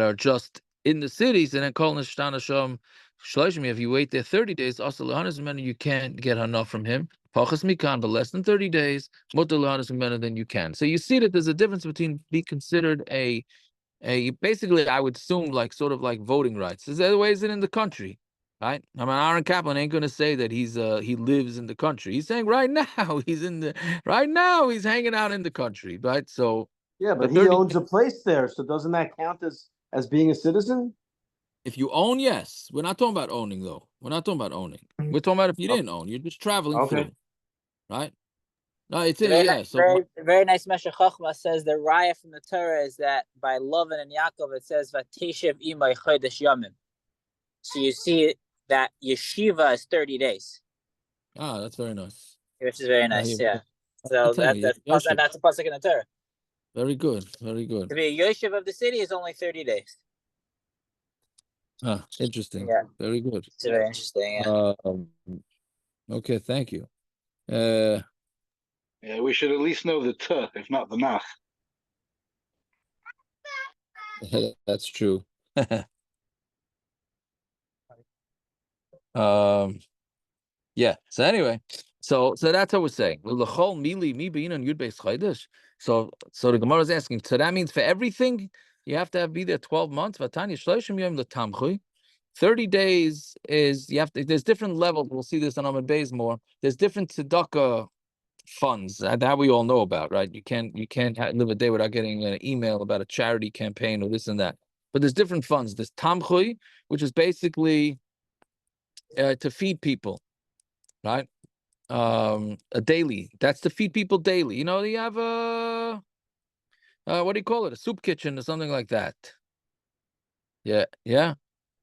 are just in the cities, and then call Nishtana Shom Shloshim. If you wait there 30 days, also you can't get enough from him. Pachas mikan, but less than 30 days, mutter then you can. So you see that there's a difference between be considered a basically, I would assume, like sort of like voting rights. Is that the way is it in the country? Right? I mean, Aaron Kaplan ain't going to say that he lives in the country. He's saying right now he's hanging out in the country, right? So yeah, but he owns a place there, so doesn't that count as being a citizen? If you own, yes. We're not talking about owning, though. We're not talking about owning. We're talking about if you didn't own. You're just traveling through, right? No, it's very nice. Meshech Chochma says the raya from the Torah is that by Lavan and Yaakov it says Vatishev imay chodesh yamim. So you see that yeshiva is 30 days. Ah, that's very nice. Which is very nice, yeah. So that's a pasuk in the Torah. Very good, very good. To be a yeshiv of the city is only 30 days. Ah, interesting. Yeah, very good. It's very interesting. Yeah. Okay, thank you. Yeah, we should at least know the t, if not the nach. That's true. Yeah. So anyway, so that's what we're saying. So the Gemara is asking. So that means for everything you have to be there 12 months. 30 days is you have to. There's different levels. We'll see this on Amud Beis more. There's different tzedakah funds that we all know about, right? You can't live a day without getting an email about a charity campaign or this and that. But there's different funds. There's tamchui, which is basically to feed people, right? A daily. That's to feed people daily. You know, you have a what do you call it? A soup kitchen or something like that. Yeah.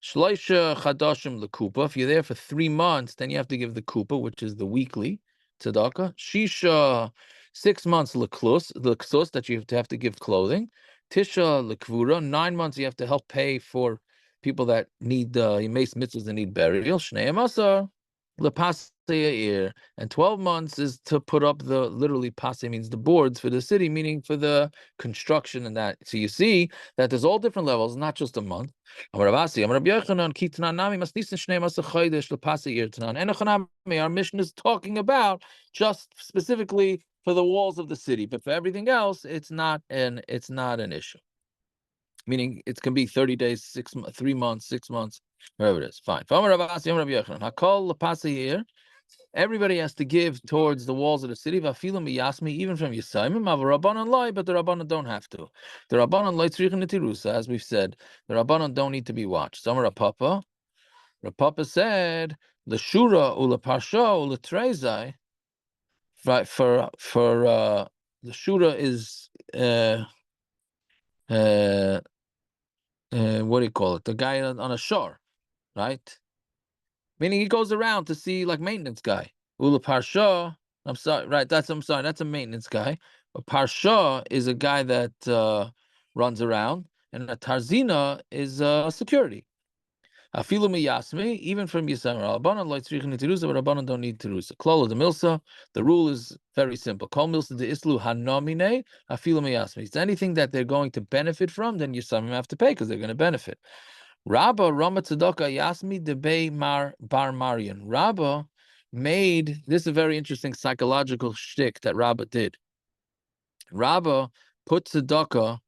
Shloisha chadashim lekupa. If you're there for 3 months, then you have to give the kupa, which is the weekly tzedakah. Shisha, 6 months leklus that you have to give clothing. Tisha lekvura, 9 months you have to help pay for people that need mitzvahs that need burial. Shnei masar lepasei year, and 12 months is to put up literally pasei means the boards for the city, meaning for the construction and that. So you see that there's all different levels, not just a month. Our mission is talking about just specifically for the walls of the city, but for everything else, it's not an issue. Meaning it can be 30 days, 3 months, 6 months, wherever it is. Fine. Everybody has to give towards the walls of the city, even from Yisayimim, but the Rabbanan don't have to. The Rabbanan, as we've said, the Rabbanan don't need to be watched. Rapapa said, the Shura ula Parsha ula Trezai, right? For the Shura is what do you call it? The guy on a shore, right? Meaning he goes around to see like maintenance guy. Ula Parsha, that's a maintenance guy. A Parsha is a guy that runs around, and a Tarzina is security. Afilu miyasmi, even from Yisrael, Rabbanan lo tzrichin tirusa, but Rabbanan don't need tirusa. Klolo de milsa, the rule is very simple. Kol milsa de islu hanomine, afilu miyasmi. It's anything that they're going to benefit from, then Yisrael have to pay because they're going to benefit. Rabba Rama Tzedakah Yasmi Debei Bar Marian. Rabba made this is a very interesting psychological shtick that Rabba did. Rabba put tzedakah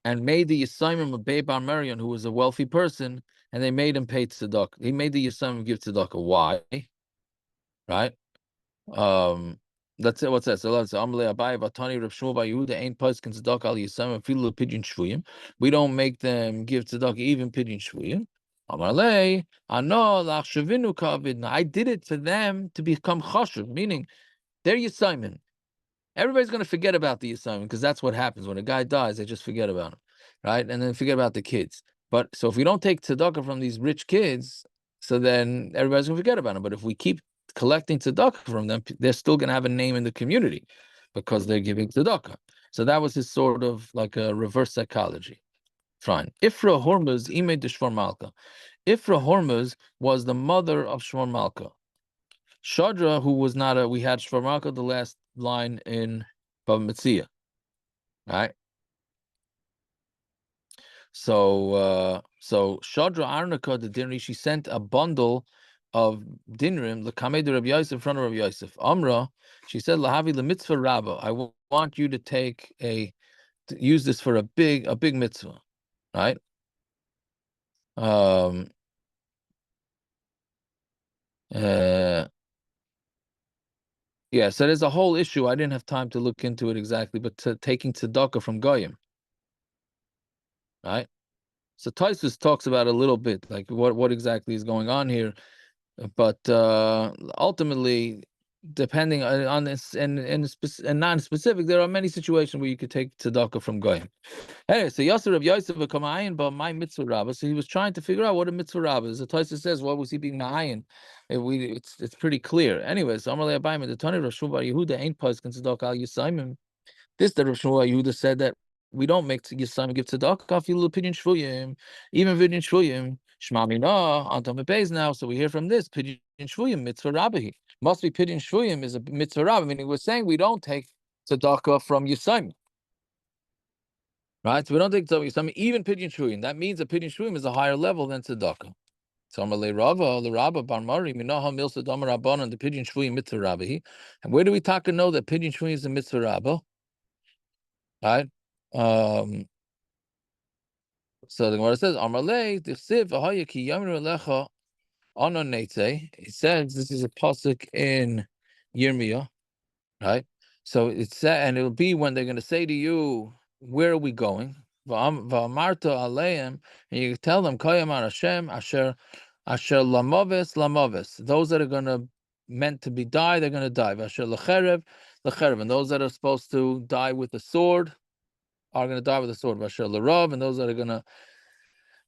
and made the Yisayimim of Bei Bar Marian, who was a wealthy person, and they made him pay tzedakah. He made the Yisayimim give tzedakah. Why? Right? That's it. What's that? So let's Amalei Abai Vatani Rav Shmuel Bar Yehuda ain't poskin tzedakah al Yisayimim filu pidyon shvuyim. We don't make them give tzedakah even pidyon shvuyim. Amalei Ano lach shavinu kavid. I did it for them to become chashuv, meaning they're Yisayimim. Everybody's going to forget about the Yisayimim because that's what happens when a guy dies. They just forget about him, right? And then forget about the kids. But so if we don't take tzedakah from these rich kids, so then everybody's going to forget about them. But if we keep collecting tzedakah from them, they're still going to have a name in the community because they're giving tzedakah. So that was his sort of like a reverse psychology. Fine. Ifra Hormuz imed Shvar Malka. Ifra Hormuz was the mother of Shvar Malka. Shadra, who was not we had Shvar Malka, the last line in Bava Metzia, right? So Shadra Arnika, the Dinri, she sent a bundle of dinrim, the Kamei de Rabbi Yosef, in front of Rabbi Yosef. Amra, she said, Lahavi the mitzvah rabba. I want you to use this for a big mitzvah, right? Yeah, so there's a whole issue. I didn't have time to look into it exactly, but taking tzedakah from goyim, right? So Taisus talks about it a little bit, like what exactly is going on here, but ultimately, depending on this and non-specific, there are many situations where you could take tzedakah from goyim. Anyway, so Yasser of Yosef Kamayin, but my mitzvah rabba. So he was trying to figure out what a mitzvah rabba is. The Taisus says, what was he being ma'ayin? It's pretty clear. Anyways, Amalei Abayim, the Tani Rav Shmuel Bar Yehuda ain't poskin tzedakah al Yisayimim. This the Rav Shmuel Bar Yehuda said that we don't make Yisayimim give tzedakah if you little pidyon shvuyim, even pidyon shvuyim. Shma mina on Tamei Beis now. So we hear from this pidyon shvuyim mitzvah rabbi. Must be pidyon shvuyim is a mitzvah rabbi. Meaning we're saying we don't take tzedakah from Yisayimim. Right, so we don't take tzedakah, even pidyon shvuyim. That means that pidyon shvuyim is a higher level than tzedakah. So Amalei Rava, the Rabba Bar Mari, Minaha Milsa Damar Rabbanan, the pidyon shvuyim mitzvah rabbi. And where do we talk to know that pidyon shvuyim is a mitzvah rabbi? Right. So the Gemara says, Amalei Dichsiv V'Haya Ki Yamru Lecha Anon Neitze. It says this is a pasuk in Yirmiyah, right? So it's said, and it'll be when they're going to say to you, where are we going? V'amarta aleim, and you tell them, Kayamar Hashem Asher Asher lamoves, lamoves. Those that are gonna meant to be die, they're gonna die. Asher lecherev, lecherev. And those that are supposed to die with the sword are gonna die with the sword. Asher lerav, and those that are gonna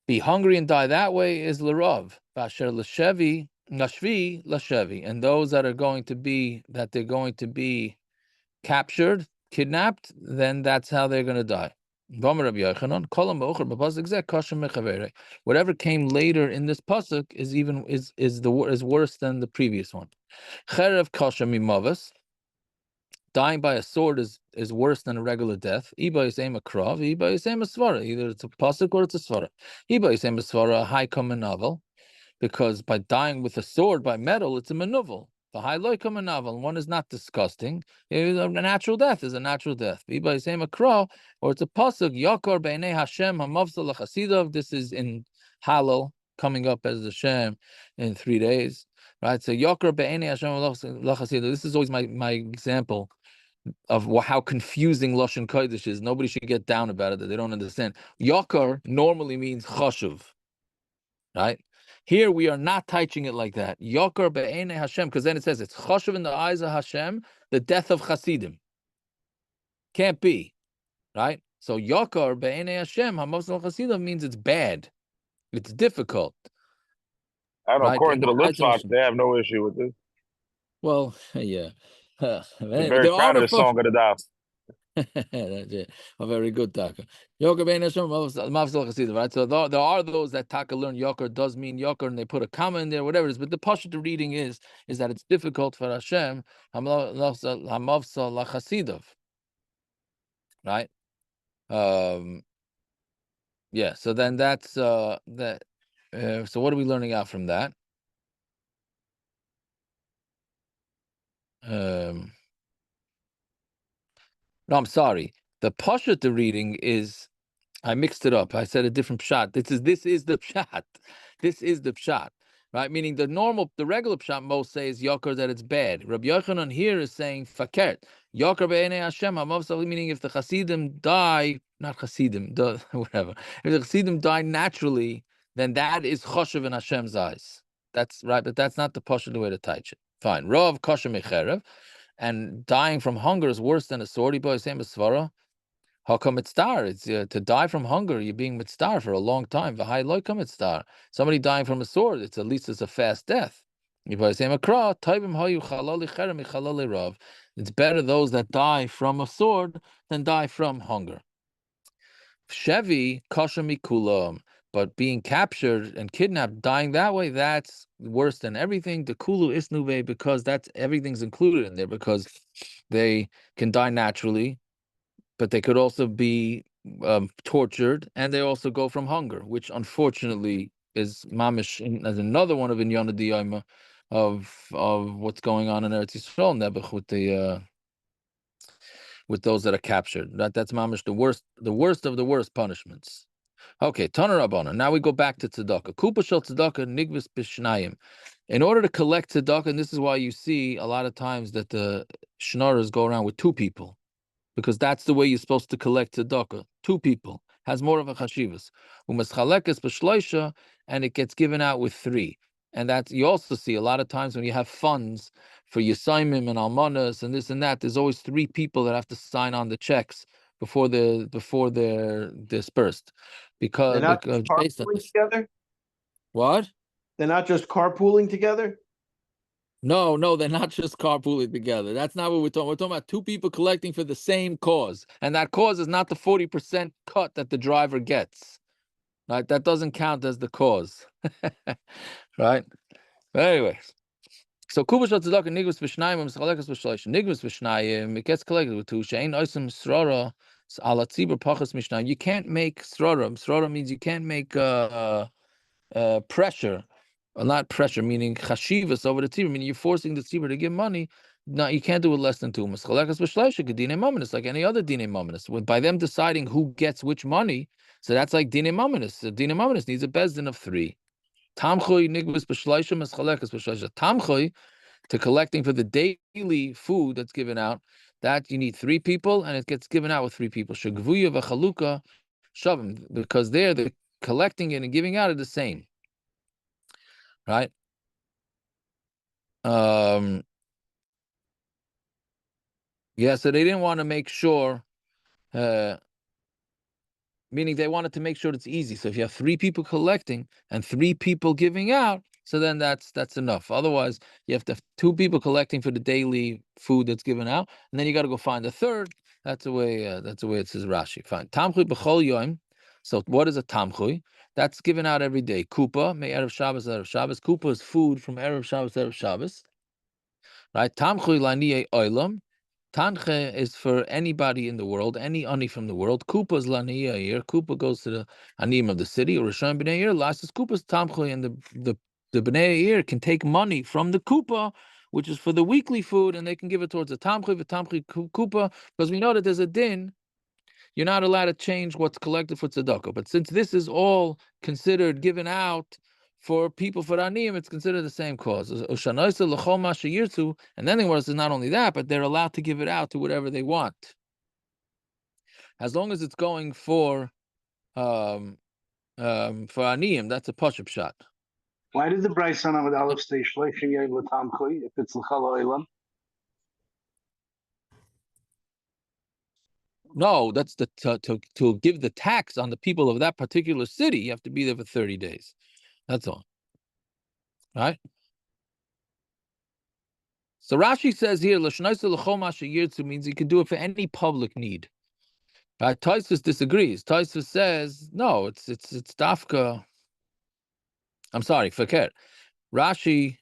be hungry and die that way is lerav. Asher leshevi, lashvi, lashevi. And those that are going to be captured, kidnapped, then that's how they're gonna die. Whatever came later in this pasuk is worse than the previous one. Cherev kasha mimavas, dying by a sword is worse than a regular death. Iba yisem a krav, iba yisem a svara. Either it's a pasuk or it's a svara. Iba yisem a svara, a high common novel, because by dying with a sword by metal, it's a manuvel. The high loikum a novel, one is not disgusting. A natural death is a natural death. Or it's a pasuk, Yakar beinei Hashem hamavsal lachasidav. This is in Halal, coming up as the Shem in 3 days. Right? So Yakar beinei Hashem lachasidav. This is always my example of how confusing Lashon Kodesh is. Nobody should get down about it, that they don't understand. Yakar normally means chashuv. Right? Here we are not teaching it like that. Yokar be'enei Hashem, because then it says it's chashuv in the eyes of Hashem, the death of Chasidim. Can't be, right? So Yokar be'enei Hashem, hamavsal Chasidim means it's bad, it's difficult. I don't know, right? according to the Litvak, they have no issue with this. Well, yeah. They're very proud of the song of the Daf. That's it. A very good taka. Yoker bein Hashem mavsal chasidim. Right. So there are those that taka learn yoker does mean yoker, and they put a comma in there, whatever it is. But the pashut reading is that it's difficult for Hashem hamavsal lachasidav. Right. Yeah. So then that's that. So what are we learning out from that? No, I'm sorry. The pashut the reading is, I mixed it up. I said a different pshat. This is the pshat. This is the pshat, right? Meaning the regular pshat most say is yokar, that it's bad. Rabbi Yochanan here is saying fakert. Yokar be'enei Hashem hamavsal, meaning if the Hasidim die, not Hasidim, whatever. If the Hasidim die naturally, then that is choshev in Hashem's eyes. That's right, but that's not the pashut way to teach it. Fine. Rav kosher mecherev, and dying from hunger is worse than a sword. How come it's star? It's to die from hunger. You're being mitzvah for a long time. V'hai loy come it's star. Somebody dying from a sword. It's at least it's a fast death. It's better those that die from a sword than die from hunger. Shevi kasha mikulam, but being captured and kidnapped, dying that way, that's worse than everything. The kulu isnuve, because that's everything's included in there, because they can die naturally, but they could also be tortured, and they also go from hunger, which unfortunately is mamish as another one of Inyana Diyama of what's going on in Eretz Yisrael Nebuch with those that are captured. That's mamish the worst of the worst punishments. Okay, Tana Rabbana. Now we go back to tzedakah. Kupa shel tzedakah nigvis b'shnayim. In order to collect tzedakah, and this is why you see a lot of times that the shnaras go around with 2 people. Because that's the way you're supposed to collect tzedakah. 2 people has more of a chashivas. U'meschalekes b'shloisha, and it gets given out with 3. And that you also see a lot of times when you have funds for Yisaimim and Almanas and this and that. There's always 3 people that have to sign on the checks before they're dispersed. Because they're not carpooling together. What? They're not just carpooling together. No, they're not just carpooling together. That's not what we're talking. We're talking about 2 people collecting for the same cause. And that cause is not the 40% cut that the driver gets. Right? That doesn't count as the cause. Right? But anyways. So Kubash Tzedakah Nigvus V'Shnayim M'Schalekas V'Shlosh. Nigvus V'Shnayim, it gets collected with 2. Shein Oisem Srora Ala Tzibur Pachas Mishnayim. You can't make Srora. Srora means you can't make pressure. Well, not pressure, meaning chashivas over the tzibur, meaning you're forcing the tzibur to give money. No, you can't do it less than 2. It's like any other dine mamanis. By them deciding who gets which money, so that's like dine mamanis. So dine mamanis needs a bezdin of 3. Tamchoy nigvus b'shleisha meschalekas b'shleisha. Tamchoy, to collecting for the daily food that's given out, that you need 3 people, and it gets given out with 3 people. Shegvuya v'chaluka shavim, because there the collecting it and giving out are the same. right? Yeah, so they didn't want to make sure, meaning they wanted to make sure it's easy. So if you have 3 people collecting and 3 people giving out, so then that's enough. Otherwise, you have to have 2 people collecting for the daily food that's given out, and then you got to go find a third. That's the way it says Rashi. Fine. Tamchui b'chol yom. So what is a tamchui? That's given out every day. Kupa, may erev Shabbos, erev Shabbos. Kupa is food from erev Shabbos, erev Shabbos. Right? Tamchui laniye oilam. Tanche is for anybody in the world, any ani from the world. Kupa is laniya here. Kupa goes to the anim of the city. Or Rishon b'nei Yair. Last is Kupa's tamchui, and the b'nei Yair can take money from the Kupa, which is for the weekly food, and they can give it towards the tamchui Kupa, because we know that there's a din. You're not allowed to change what's collected for tzedakah. But since this is all considered given out for people for aniyim, it's considered the same cause. And then the word is not only that, but they're allowed to give it out to whatever they want, as long as it's going for aniyim. That's a pashup shot. Why did the Bryce on with Aleph stay shleishim yayin l'tamchui if it's l'chal oilam? No, that's to give the tax on the people of that particular city. You have to be there for 30 days. That's all. Right? So Rashi says here, means you can do it for any public need. Right? Tosfos disagrees. Tosfos says, no, it's dafka. I'm sorry, fakir. Rashi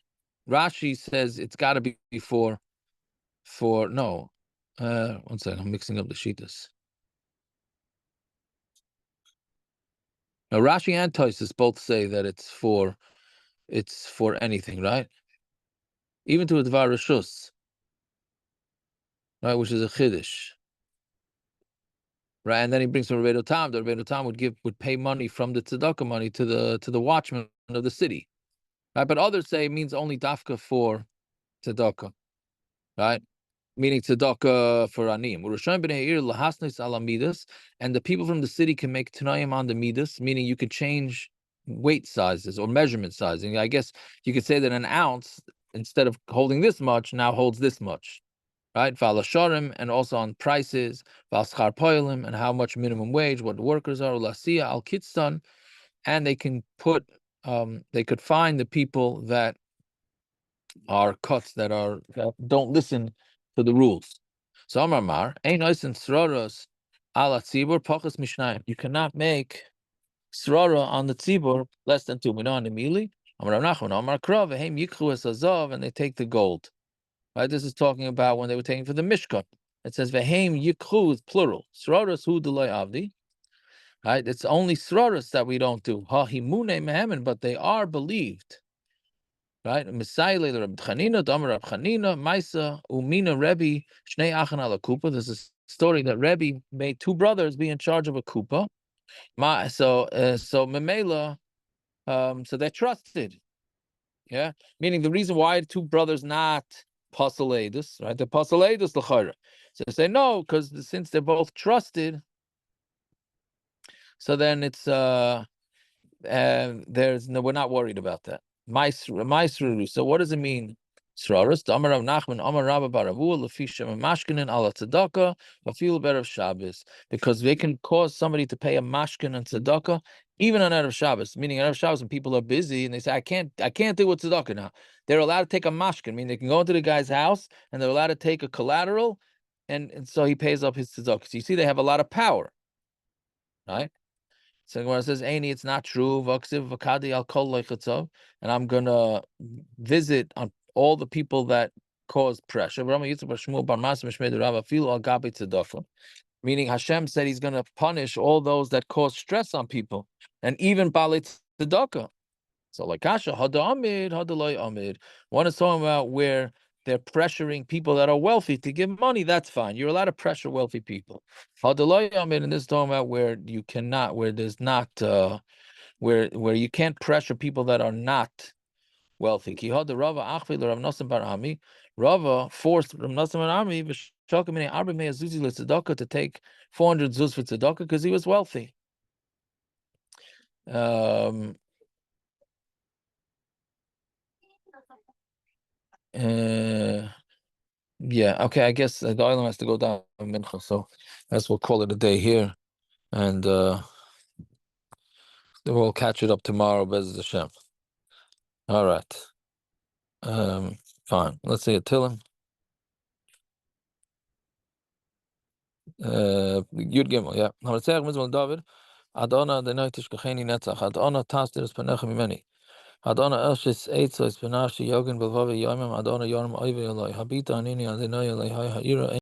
says it's got to be for no. One second, I'm mixing up the shitas. Now Rashi and Tosfos both say that it's for anything, right? Even to a dvar rishus, right, which is a chiddush, right? And then he brings from Rebbeinu Tam. The Rebbeinu Tam would pay money from the tzedakah money to the watchman of the city, right? But others say it means only dafka for tzedakah, right? Meaning tzedakah for anim. And the people from the city can make tanayim on the midas, meaning you could change weight sizes or measurement sizing. I guess you could say that an ounce, instead of holding this much, now holds this much, right? V'alasharim, and also on prices, v'aschar poilim, and how much minimum wage, what the workers are, ulasiya al kitztan, and they can put, they could find the people that are cuts that don't listen to the rules. So Amar Mar, ein oisen sroros ala tzibur pachas mishnayim. You cannot make srora on the tzibur less than 2. We know on the mili. Amar Nachman, Amar Krav, heim yikchu es azov, and they take the gold. Right, this is talking about when they were taking for the Mishkan. It says veheim yikchu is plural. Sroros hu delay avdi. Right, it's only sroros that we don't do. Ha himune mehemen, but they are believed. Right, Messiah le Reb Chanina, Damar Reb Chanina, Maisa Umina Rebbe Shnei Achan ala Kupa. There's a story that Rebbe made 2 brothers be in charge of a kupa. So Memela, so they're trusted. Yeah, meaning the reason why 2 brothers not Pasaledus, right? They're Pasaledus l'chara. So they say no, because since they're both trusted, so then it's there's no, we're not worried about that. Maisru. So what does it mean? Sraros, Amar Rav Nachman, Amar Rabba Baravu, Lefisha Mashkinin ala Tzedakah, Vafil Berev Shabbos, because they can cause somebody to pay a mashkin and tzedakah even on Erev Shabbos. Meaning Erev Shabbos when people are busy and they say I can't do with tzedakah now. They're allowed to take a mashkin. Meaning they can go into the guy's house and they're allowed to take a collateral, and so he pays up his tzedakah. So you see, they have a lot of power, right? So when it says Aini, it's not true. And I'm gonna visit on all the people that cause pressure. Meaning Hashem said He's gonna punish all those that cause stress on people, and even Balit Tzedakah. So like Kasha, Hada Amid, Hada Loy Amid. One is talking about where they're pressuring people that are wealthy to give money. That's fine. You're allowed to pressure wealthy people. Hada Loy Amid, and this is talking about where you cannot, where there's not, where you can't pressure people that are not wealthy. Ki Hada Rava Achvi Rav Nosson Bar Ami. Rava forced Rav Nosson Bar Ami to take 400 zuz for tzedakah because he was wealthy. Yeah, okay, I guess the island has to go down Mincha, so I guess we'll call it a day here, and we'll catch it up tomorrow, Bez Hashem. All right. Fine. Let's see a Tillim. Yud Gimel, yeah. Hamatzech Mizmal David. Adona Adonai Tishkacheni Netzach. Adona Tasdir Es Panecha Mimeni. Adona Elshis Eitzo Es Panashi Yogin Belvavi Yomim. Adona Yoram Oive Eloi. Habita Anini Adonai Eloi Ha'ira